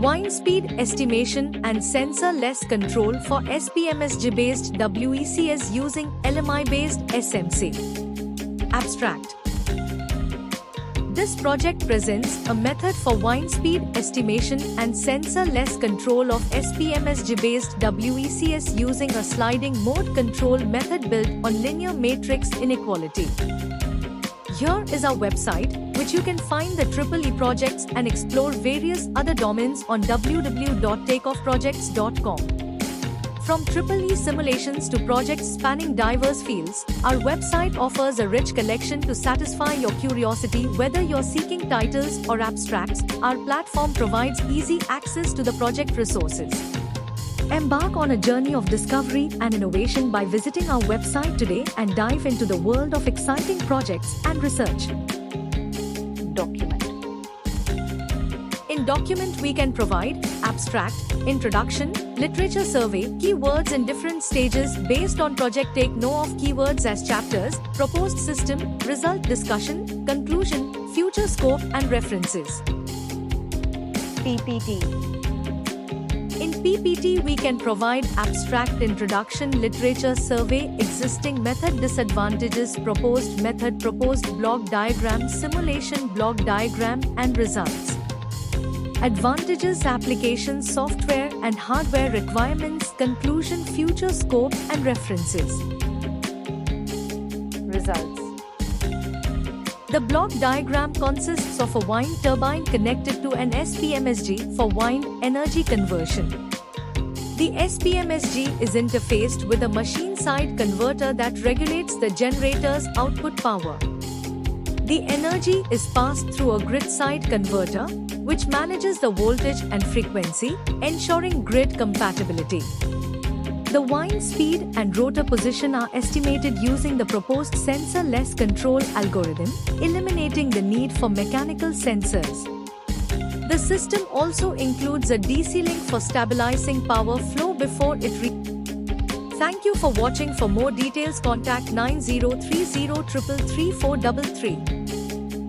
Wind speed estimation and sensorless control for SPMSG-based WECS using LMI-based SMC. Abstract. This project presents a method for wind speed estimation and sensorless control of SPMSG-based WECS using a sliding mode control method built on linear matrix inequality. Here is our website, which you can find the EE projects and explore various other domains on www.takeoffprojects.com. From EE simulations to projects spanning diverse fields, our website offers a rich collection to satisfy your curiosity. Whether you're seeking titles or abstracts, our platform provides easy access to the project resources. Embark on a journey of discovery and innovation by visiting our website today and dive into the world of exciting projects and research. Document. In document, we can provide abstract, introduction, literature survey, keywords in different stages based on project. Take note of keywords as chapters, proposed system, result discussion, conclusion, future scope and references. PPT. In PPT, we can provide abstract, introduction, literature survey, existing method, disadvantages, proposed method, proposed block diagram, simulation block diagram, and results. Advantages, applications, software and hardware requirements, conclusion, future scope, and references. Results. The block diagram consists of a wind turbine connected to an SPMSG for wind energy conversion. The SPMSG is interfaced with a machine-side converter that regulates the generator's output power. The energy is passed through a grid-side converter, which manages the voltage and frequency, ensuring grid compatibility. The wind speed and rotor position are estimated using the proposed sensorless control algorithm, eliminating the need for mechanical sensors. The system also includes a DC link for stabilizing power flow before it Thank you for watching. For more details, contact 9030333433.